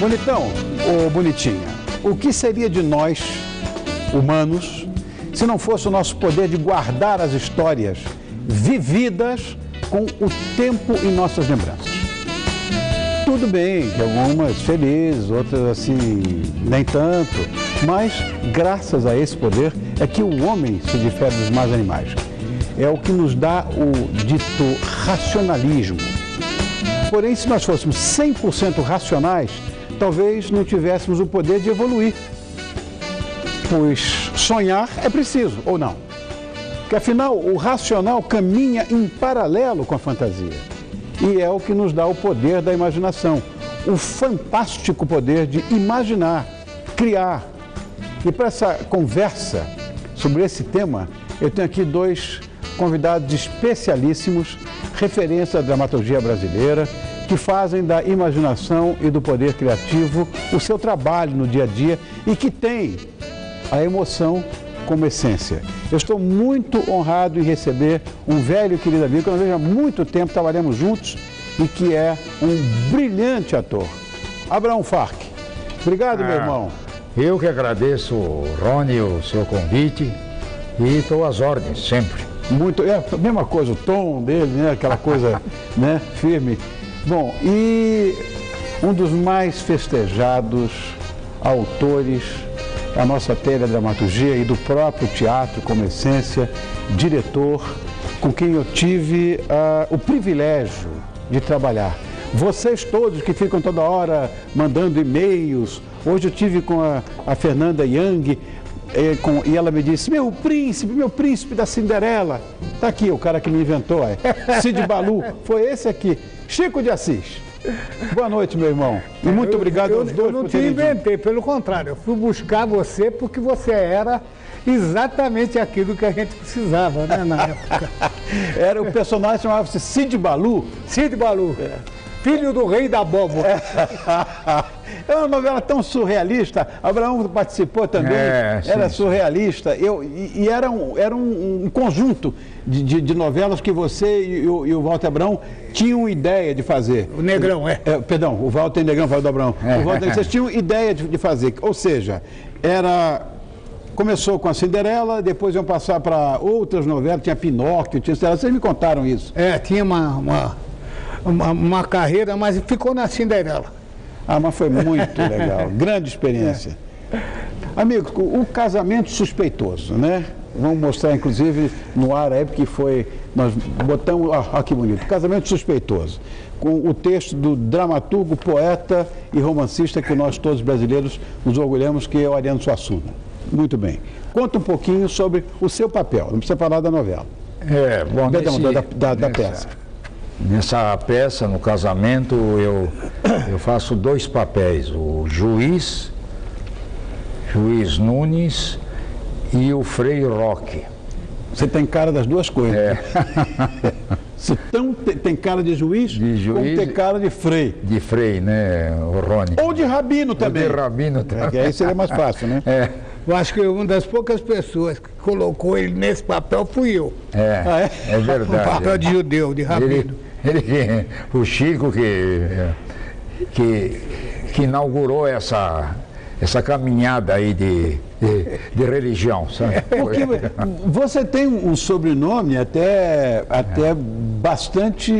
Bonitão, ou bonitinha, o que seria de nós, humanos, se não fosse o nosso poder de guardar as histórias vividas com o tempo em nossas lembranças? Tudo bem, que algumas felizes, outras assim, nem tanto, mas graças a esse poder é que o homem se difere dos demais animais. É o que nos dá o dito racionalismo. Porém, se nós fôssemos 100% racionais, talvez não tivéssemos o poder de evoluir. Pois sonhar é preciso, ou não? Porque afinal, o racional caminha em paralelo com a fantasia. E é o que nos dá o poder da imaginação. O fantástico poder de imaginar, criar. E para essa conversa sobre esse tema, eu tenho aqui dois convidados especialíssimos, referência à dramaturgia brasileira, que fazem da imaginação e do poder criativo o seu trabalho no dia a dia e que têm a emoção como essência. Eu estou muito honrado em receber um velho e querido amigo que eu não vejo há muito tempo, trabalhamos juntos e que é um brilhante ator, Abraão Farc. Obrigado, meu irmão. Eu que agradeço, Rony, o seu convite e estou às ordens, sempre. Muito, é a mesma coisa, o tom dele, né? Aquela coisa né? Firme. Bom, e um dos mais festejados autores da nossa teledramaturgia e do próprio teatro como essência, diretor, com quem eu tive o privilégio de trabalhar. Vocês todos que ficam toda hora mandando e-mails, hoje eu tive com a Fernanda Young, e ela me disse, meu príncipe da Cinderela, tá aqui o cara que me inventou, Cid Balu, foi esse aqui, Chico de Assis. Boa noite, meu irmão, e muito obrigado aos dois. Eu não te inventei, pelo contrário, eu fui buscar você porque você era exatamente aquilo que a gente precisava, né, na época. Era o personagem chamava-se Cid Balu. Cid Balu, filho do rei da abóbora. É uma novela tão surrealista. Abraão participou também, era surrealista. E era um conjunto de novelas que você e o Walter Abraão tinham ideia de fazer. O Negrão, perdão, o Walter e Negrão, Walter Abraão. Vocês tinham ideia de fazer. Ou seja, começou com a Cinderela, depois iam passar para outras novelas, tinha Pinóquio, tinha Cinderela. Vocês me contaram isso. Tinha uma carreira, mas ficou na Cinderela. Mas foi muito legal, grande experiência. Amigo, o Casamento Suspeitoso, né? Vamos mostrar, inclusive, no ar aí, porque nós botamos, olha que bonito, Casamento Suspeitoso, com o texto do dramaturgo, poeta e romancista que nós todos brasileiros nos orgulhamos, que é o Ariano Suassuna. Muito bem. Conta um pouquinho sobre o seu papel, não precisa falar da novela. Bom, da peça. Nessa peça, no Casamento, eu faço dois papéis, o juiz Nunes e o Frei Roque. Você tem cara das duas coisas. Você tem cara de juiz, como tem cara de frei. De frei, né, o Rony? Ou de rabino também. Ou de rabino também. Que aí seria mais fácil, né? Eu acho que uma das poucas pessoas que colocou ele nesse papel fui eu. É verdade. O papel de judeu, de rabino. O Chico que inaugurou essa caminhada aí de religião, sabe? Porque você tem um sobrenome até bastante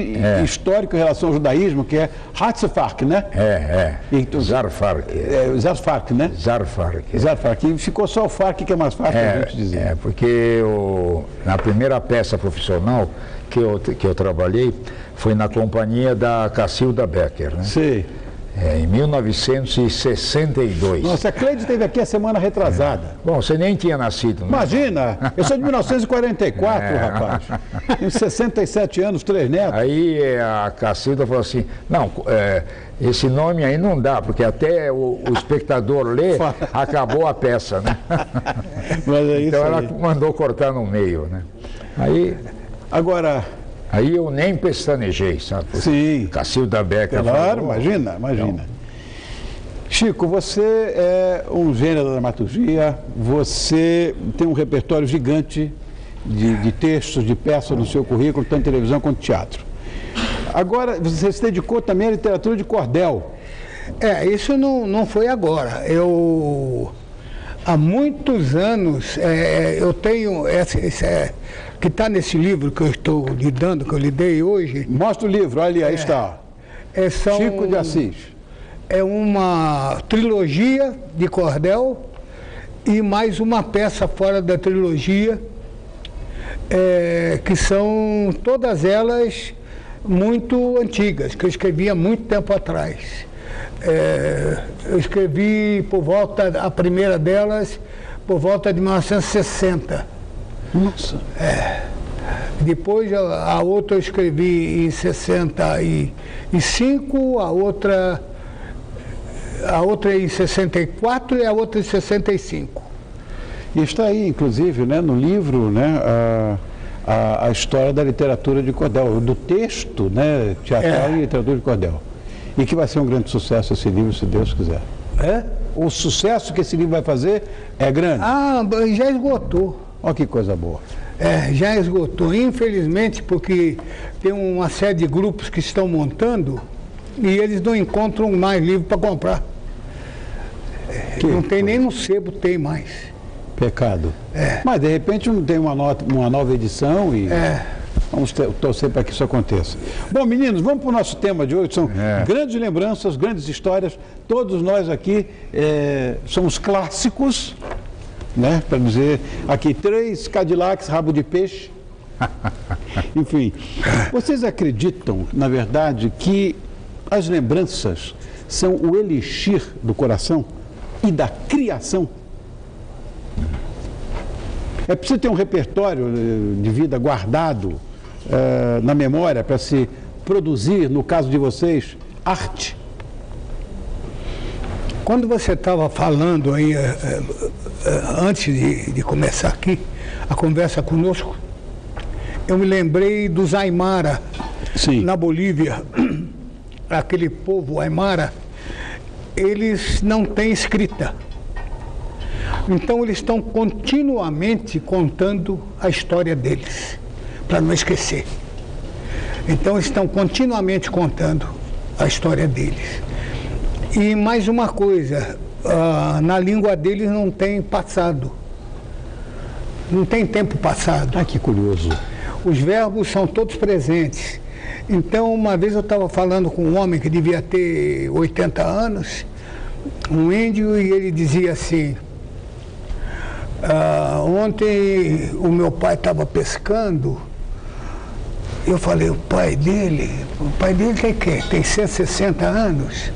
histórico em relação ao judaísmo, que é Hatzefark, né? Zarfark. Zarfark, né? Zarfark. Zarfark. E ficou só o Fark, que é mais fácil a gente dizer. Porque na primeira peça profissional que eu trabalhei foi na companhia da Cacilda Becker, né? Sim. Em 1962. Nossa, a Cleide esteve aqui a semana retrasada. Bom, você nem tinha nascido, né? Imagina, eu sou de 1944, rapaz. Tenho 67 anos, 3 netos. Aí a Cacilda falou assim, não, esse nome aí não dá, porque até o espectador lê, acabou a peça, né? Mas é isso então ela aí. mandou cortar no meio, né? Aí eu nem pestanejei, sabe? Sim. Cacilda Becker. Claro, imagina. Então, Chico, você é um gênio da dramaturgia, você tem um repertório gigante de textos, de peças no seu currículo, tanto televisão quanto teatro. Agora, você se dedicou também à literatura de cordel. Isso não foi agora. Há muitos anos, eu tenho, que está nesse livro que eu estou lidando, que eu lidei hoje. Mostra o livro, olha aí está. Chico de Assis. É uma trilogia de cordel e mais uma peça fora da trilogia, que são todas elas muito antigas, que eu escrevi há muito tempo atrás. Eu escrevi a primeira delas, por volta de 1960. Nossa! Depois a outra eu escrevi em 65, a outra em 64 e a outra em 65. E está aí, inclusive, né, no livro, né, a história da literatura de cordel, do texto, né, teatral e literatura de cordel. E que vai ser um grande sucesso esse livro, se Deus quiser. O sucesso que esse livro vai fazer é grande. Já esgotou. Olha que coisa boa. Já esgotou, infelizmente, porque tem uma série de grupos que estão montando e eles não encontram mais livro para comprar. Não tem nem no sebo, tem mais. Pecado. Mas de repente não tem uma nova edição e vamos torcer para que isso aconteça. Bom, meninos, vamos para o nosso tema de hoje. São grandes lembranças, grandes histórias. Todos nós aqui somos clássicos, né? Para dizer aqui, 3 Cadillacs, rabo de peixe. Enfim, vocês acreditam, na verdade, que as lembranças são o elixir do coração e da criação? É preciso ter um repertório de vida guardado na memória para se produzir, no caso de vocês, arte. Quando você estava falando aí, antes de começar aqui, a conversa conosco, eu me lembrei dos Aymara, na Bolívia. Aquele povo Aymara, eles não têm escrita. Então eles estão continuamente contando a história deles, para não esquecer. Então eles estão continuamente contando a história deles. E mais uma coisa, na língua deles não tem passado. Não tem tempo passado. Que curioso. Os verbos são todos presentes. Então, uma vez eu estava falando com um homem que devia ter 80 anos, um índio, e ele dizia assim: ontem o meu pai estava pescando. Eu falei, o pai dele tem quê? Tem 160 anos.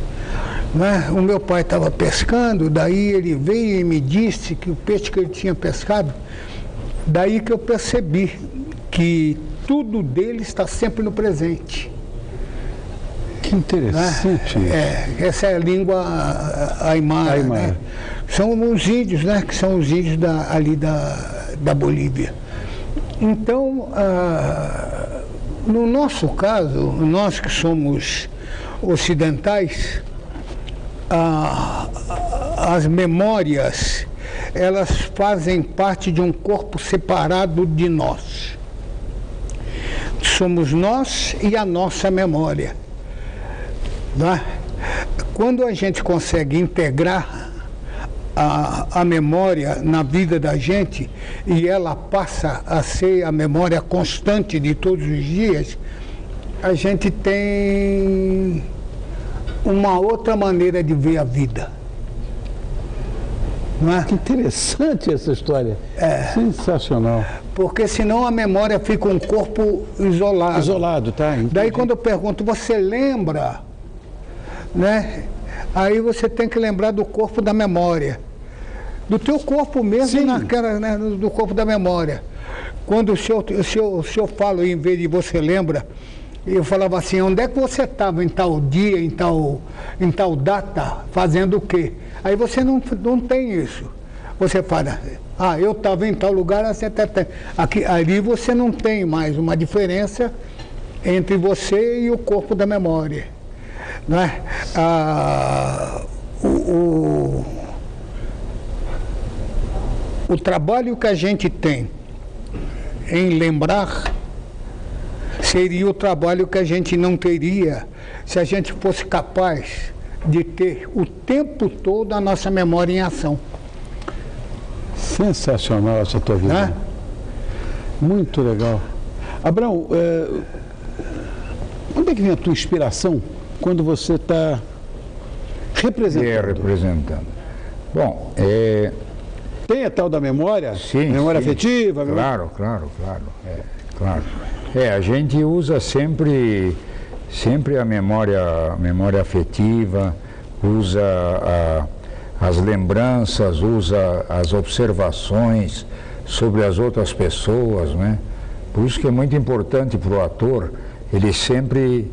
Né? O meu pai estava pescando, daí ele veio e me disse que o peixe que ele tinha pescado, daí que eu percebi que tudo dele está sempre no presente. Que interessante. Né? Essa é a língua Aymara. Né? São os índios, né? Que são os índios ali da Bolívia. Então, no nosso caso, nós que somos ocidentais, as memórias, elas fazem parte de um corpo separado de nós. Somos nós e a nossa memória. Né? Quando a gente consegue integrar a memória na vida da gente e ela passa a ser a memória constante de todos os dias, a gente tem uma outra maneira de ver a vida. Não é? Que interessante essa história. Sensacional. Porque senão a memória fica um corpo isolado. Isolado, tá? Entendi. Daí quando eu pergunto, você lembra? Né? Aí você tem que lembrar do corpo da memória. Do teu corpo mesmo, né? Do corpo da memória. Quando o senhor fala, em vez de você lembra, eu falava assim, onde é que você estava em tal dia, em tal data, fazendo o quê? Aí você não tem isso. Você fala, eu estava em tal lugar, assim, ali você não tem mais uma diferença entre você e o corpo da memória. Né? O trabalho que a gente tem em lembrar seria o trabalho que a gente não teria se a gente fosse capaz de ter o tempo todo a nossa memória em ação. Sensacional essa tua visão. Né? Muito legal. Abraão, onde é que vem a tua inspiração quando você está representando? Representando. Bom, tem a tal da memória? Sim, memória sim. afetiva? Claro. A gente usa sempre a memória afetiva, usa as lembranças, usa as observações sobre as outras pessoas, né? Por isso que é muito importante para o ator ele sempre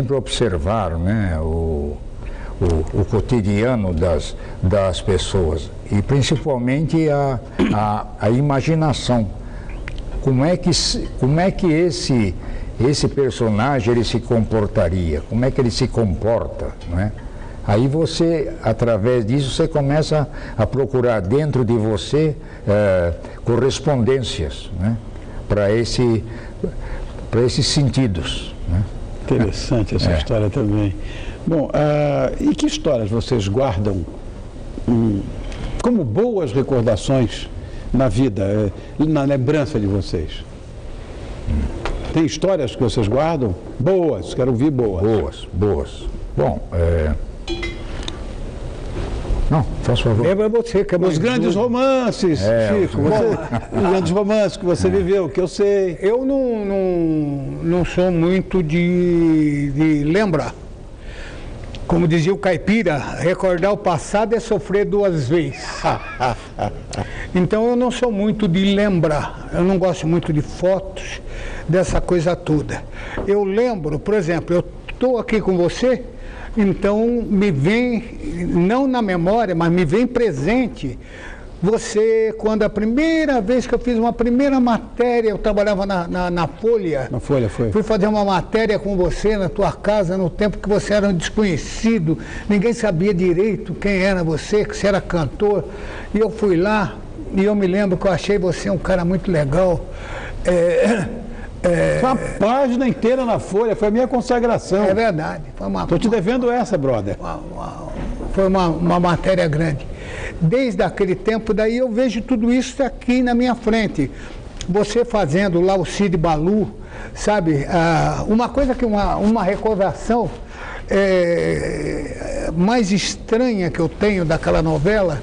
observar, né, o cotidiano das pessoas e principalmente a imaginação. Como é que esse personagem ele se comportaria? Como é que ele se comporta, né? Aí você, através disso, você começa a procurar dentro de você correspondências, né, para esses sentidos, né? Interessante essa história também. Bom, e que histórias vocês guardam como boas recordações na vida, na lembrança de vocês? Tem histórias que vocês guardam? Boas, quero ouvir boas. Boas. Bom, não, faz favor. Lembra você que é Os grandes romances, Chico. Os grandes romances que você viveu, que eu sei. Eu não sou muito de lembrar. Como dizia o caipira, recordar o passado é sofrer duas vezes. Então eu não sou muito de lembrar. Eu não gosto muito de fotos, dessa coisa toda. Eu lembro, por exemplo, eu estou aqui com você. Então me vem, não na memória, mas me vem presente, você, quando a primeira vez que eu fiz uma primeira matéria, eu trabalhava na Folha. Na Folha, foi. Fui fazer uma matéria com você na tua casa, no tempo que você era um desconhecido, ninguém sabia direito quem era você, que você era cantor. E eu fui lá, e eu me lembro que eu achei você um cara muito legal. Foi uma página inteira na Folha, foi a minha consagração. É verdade. Estou te devendo essa, brother. Foi uma matéria grande. Desde aquele tempo, daí eu vejo tudo isso aqui na minha frente. Você fazendo lá o Cid Balu, sabe? Uma coisa que uma recordação mais estranha que eu tenho daquela novela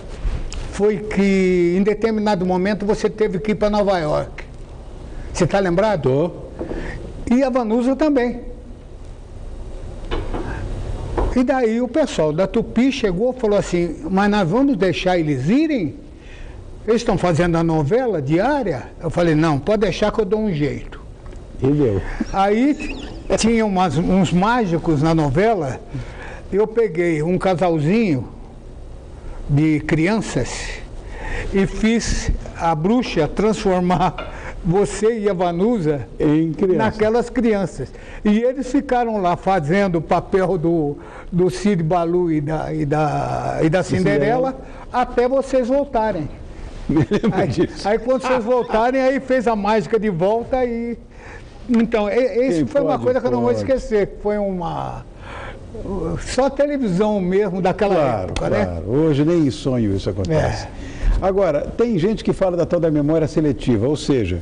foi que em determinado momento você teve que ir para Nova York. Você está lembrado? Tô. E a Vanusa também. E daí o pessoal da Tupi chegou e falou assim, mas nós vamos deixar eles irem? Eles estão fazendo a novela diária? Eu falei, não, pode deixar que eu dou um jeito. E deu. Aí tinha uns mágicos na novela, eu peguei um casalzinho de crianças e fiz a bruxa transformar você e a Vanusa naquelas crianças. E eles ficaram lá fazendo o papel do Cid Balu e da Cinderela até vocês voltarem. Aí quando vocês voltarem, aí fez a mágica de volta e... Então, isso foi uma coisa que eu não vou esquecer. Foi só televisão mesmo daquela época, né? Hoje nem em sonho isso acontece. Agora, tem gente que fala da tal da memória seletiva, ou seja,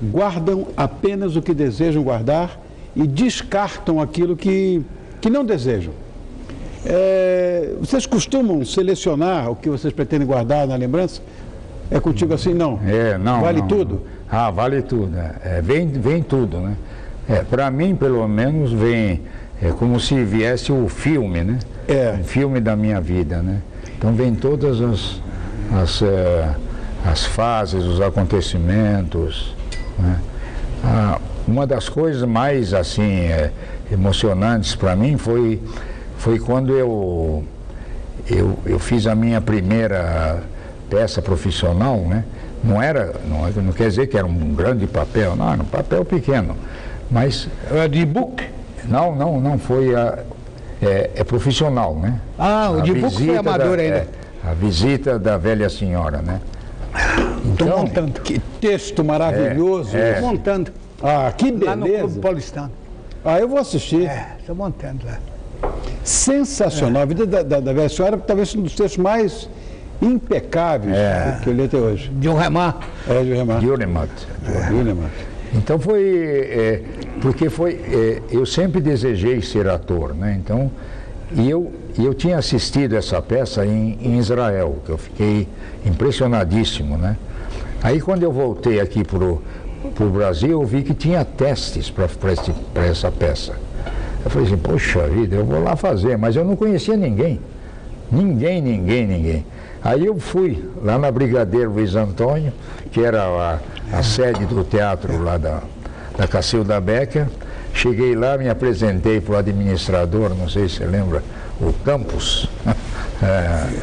guardam apenas o que desejam guardar e descartam aquilo que não desejam. Vocês costumam selecionar o que vocês pretendem guardar na lembrança? É contigo assim? Não. Não. Vale tudo? Vale tudo. Vem tudo, né? Para mim, pelo menos, vem como se viesse o filme, né? Um filme da minha vida, né? Então vem todas as fases, os acontecimentos, né? Uma das coisas mais assim emocionantes para mim foi quando eu fiz a minha primeira peça profissional, né? Não quer dizer que era um grande papel, não, era um papel pequeno, mas de book? Não foi profissional, né? O de book foi amador ainda. A visita da velha senhora, né? Estou montando. Que texto maravilhoso. Estou montando. Que beleza. Lá no Clube Paulistano. Eu vou assistir. Estou montando lá. Sensacional. A vida da velha senhora talvez um dos textos mais impecáveis que eu li até hoje. De um remar. De um remar. Então foi, porque eu sempre desejei ser ator, né? Então, e eu tinha assistido essa peça em Israel, que eu fiquei impressionadíssimo, né? Aí quando eu voltei aqui pro Brasil, eu vi que tinha testes para essa peça. Eu falei assim, poxa vida, eu vou lá fazer, mas eu não conhecia ninguém. Ninguém. Aí eu fui lá na Brigadeiro Luiz Antônio, que era a sede do teatro lá da Cacilda Becker. Cheguei lá, me apresentei para o administrador, não sei se você lembra, o Campos.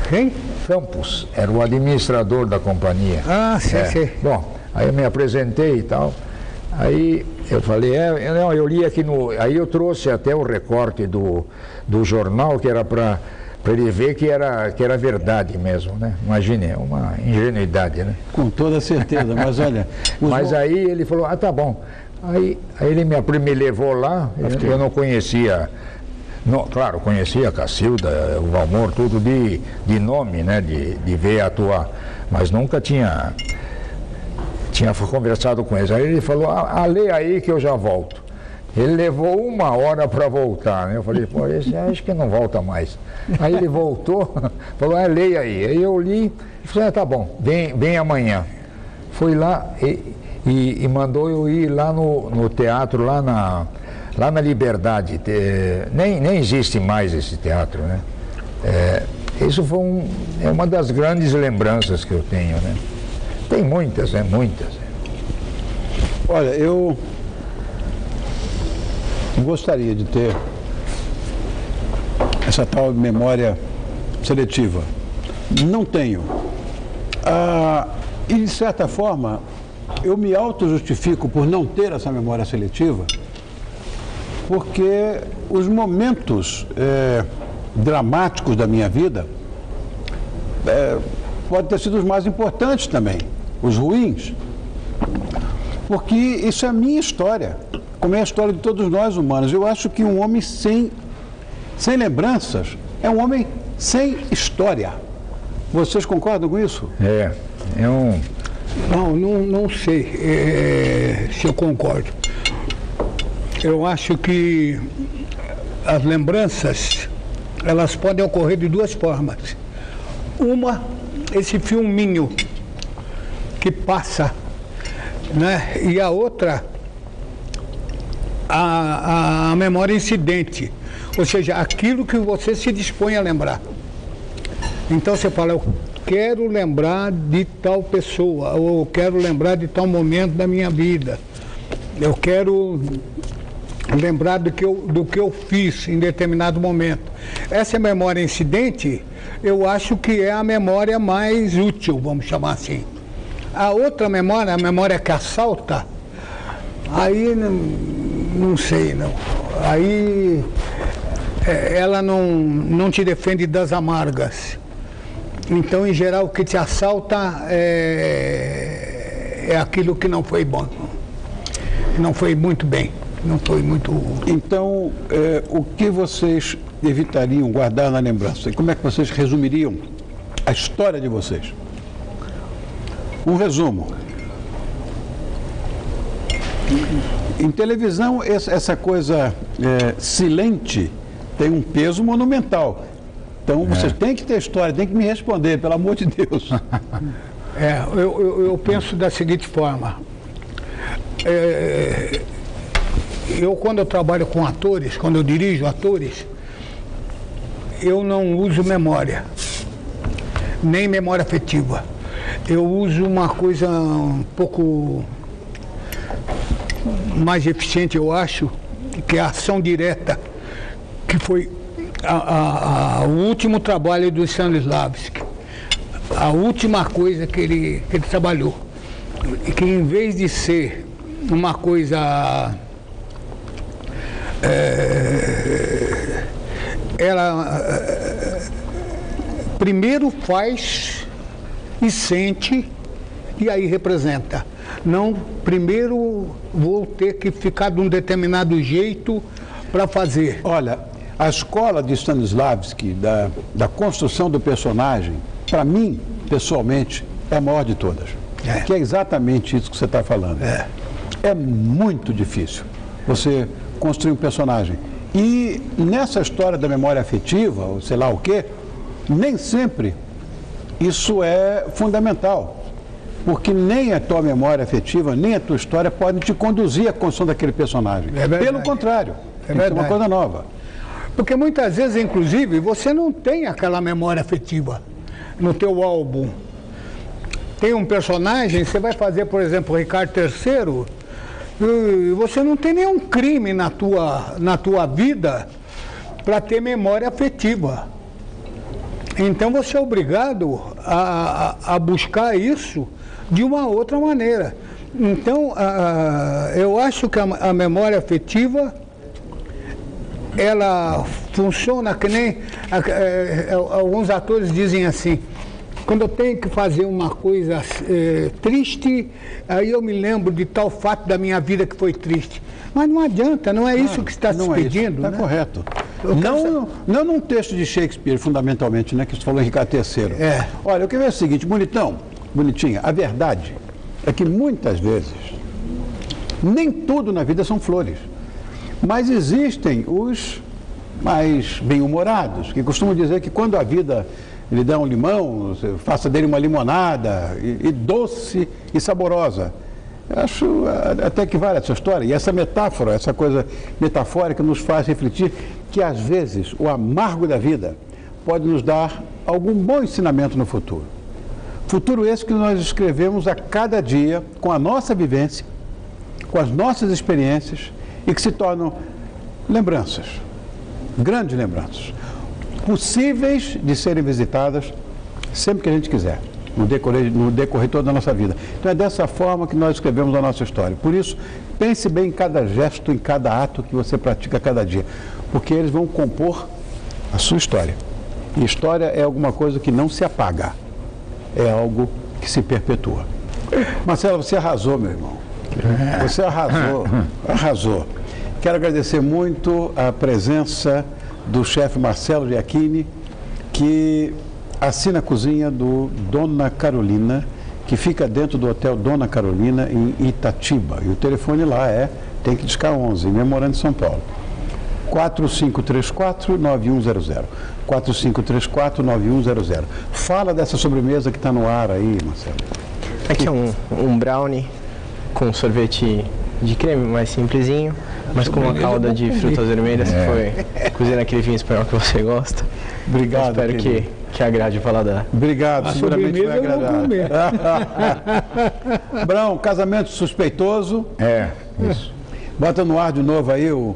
Quem? Campos, era o administrador da companhia. Ah, sim. Bom, aí eu me apresentei e tal. Aí eu falei, eu li aqui Aí eu trouxe até o recorte do jornal, que era para ele ver que era verdade mesmo, né? Imagine, é uma ingenuidade, né? Com toda certeza, mas olha... Mas aí ele falou, tá bom. Aí ele me levou lá, eu não conhecia... claro, conhecia a Cacilda, o Valmor, tudo de nome, né? De ver atuar, mas nunca tinha conversado com eles. Aí ele falou, lê aí que eu já volto. Ele levou 1 hora para voltar, né? Eu falei, pô, esse acho que não volta mais. Aí ele voltou, falou, leia aí. Aí eu li, e falei, tá bom, vem amanhã. Fui lá e mandou eu ir lá no teatro, lá na Liberdade. Nem existe mais esse teatro, né? Isso foi uma das grandes lembranças que eu tenho, né? Tem muitas. Olha, eu gostaria de ter essa tal memória seletiva. Não tenho. E, de certa forma, eu me auto-justifico por não ter essa memória seletiva, porque os momentos dramáticos da minha vida podem ter sido os mais importantes também, os ruins, porque isso é a minha história, como é a história de todos nós humanos. Eu acho que um homem sem lembranças é um homem sem história. Vocês concordam com isso? Não sei se eu concordo. Eu acho que as lembranças, elas podem ocorrer de 2 formas. Uma, esse filminho que passa, né? E a outra, a memória incidente, ou seja, aquilo que você se dispõe a lembrar. Então você fala, eu quero lembrar de tal pessoa, ou eu quero lembrar de tal momento da minha vida, eu quero lembrar do que eu fiz em determinado momento. Essa memória incidente, eu acho que é a memória mais útil, vamos chamar assim. A outra memória, a memória que assalta, aí não sei, não. Aí ela não te defende das amargas. Então, em geral, o que te assalta é aquilo que não foi bom. Não foi muito bem. Não foi muito... Então, o que vocês evitariam guardar na lembrança? E como é que vocês resumiriam a história de vocês? Um resumo. Em televisão, essa coisa silente tem um peso monumental. Então, vocês têm que ter história, têm que me responder, pelo amor de Deus. Eu penso da seguinte forma. Quando eu trabalho com atores, quando eu dirijo atores, eu não uso memória, nem memória afetiva. Eu uso uma coisa um pouco mais eficiente, eu acho, que é a ação direta, que foi o último trabalho do Stanislavski, a última coisa que ele trabalhou, que em vez de ser uma coisa ela primeiro faz e sente e aí representa. Não, primeiro vou ter que ficar de um determinado jeito para fazer. Olha, A escola de Stanislavski, da construção do personagem, para mim, pessoalmente, é a maior de todas. Que é exatamente isso que você está falando. É muito difícil você construir um personagem. E nessa história da memória afetiva, ou sei lá o quê, nem sempre isso é fundamental. Porque nem a tua memória afetiva, nem a tua história podem te conduzir à construção daquele personagem. Pelo contrário, isso é uma coisa nova. Porque muitas vezes, inclusive, você não tem aquela memória afetiva no teu álbum. Tem um personagem, você vai fazer, por exemplo, o Ricardo III, e você não tem nenhum crime na tua vida para ter memória afetiva. Então você é obrigado a buscar isso de uma outra maneira. Então, eu acho que a memória afetiva, ela funciona que nem alguns atores dizem assim: quando eu tenho que fazer uma coisa triste, aí eu me lembro de tal fato da minha vida que foi triste. Mas não adianta, não é isso que está se pedindo. Está correto. Não num texto de Shakespeare, fundamentalmente, né, que você falou em Ricardo III. Olha, eu quero ver o seguinte, bonitinha, a verdade é que muitas vezes, nem tudo na vida são flores. Mas existem os mais bem-humorados, que costumam dizer que quando a vida lhe dá um limão, você faça dele uma limonada, e doce e saborosa. Eu acho até que vale essa história. E essa metáfora, essa coisa metafórica nos faz refletir que, às vezes, o amargo da vida pode nos dar algum bom ensinamento no futuro. Futuro esse que nós escrevemos a cada dia com a nossa vivência, com as nossas experiências, e que se tornam lembranças, grandes lembranças, possíveis de serem visitadas sempre que a gente quiser, no decorrer toda a nossa vida. Então é dessa forma que nós escrevemos a nossa história. Por isso, pense bem em cada gesto, em cada ato que você pratica cada dia, porque eles vão compor a sua história. E história é alguma coisa que não se apaga, é algo que se perpetua. Marcelo, você arrasou, meu irmão. Você arrasou. Quero agradecer muito a presença do chefe Marcelo Giacchini, que assina a cozinha do Dona Carolina, que fica dentro do Hotel Dona Carolina, em Itatiba. E o telefone lá tem que discar 11, Memorando de São Paulo. 4534-9100. 4534-9100. Fala dessa sobremesa que está no ar aí, Marcelo. Aqui é um brownie com sorvete de creme mais simplesinho, mas com uma calda de frutas vermelhas, que foi cozinhar aquele vinho espanhol que você gosta. Obrigado. Eu espero que agrade o paladar. Obrigado, seguramente vai agradar. Brão, casamento suspeitoso. Isso. Bota no ar de novo aí o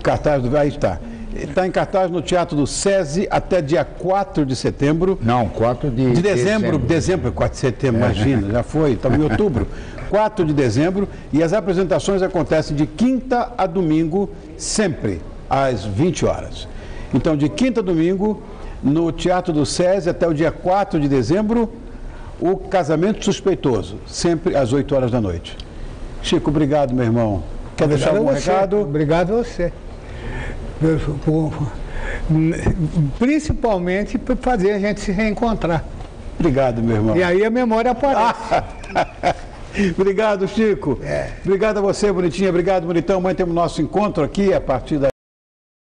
cartaz do... Aí está. Está em cartaz no Teatro do SESI até dia 4 de setembro. Não, 4 de dezembro. 4 de setembro, imagina, já foi, estava em outubro. 4 de dezembro, e as apresentações acontecem de quinta a domingo, sempre, às 20 horas. Então, de quinta a domingo, no Teatro do SESI até o dia 4 de dezembro, o Casamento Suspeitoso, sempre às 8 horas da noite. Chico, obrigado, meu irmão. Quer deixar algum recado? Obrigado a você. Principalmente por fazer a gente se reencontrar. Obrigado, meu irmão. E aí a memória aparece. Obrigado, Chico. Obrigado a você, bonitinha. Obrigado, bonitão. Amanhã temos nosso encontro aqui a partir da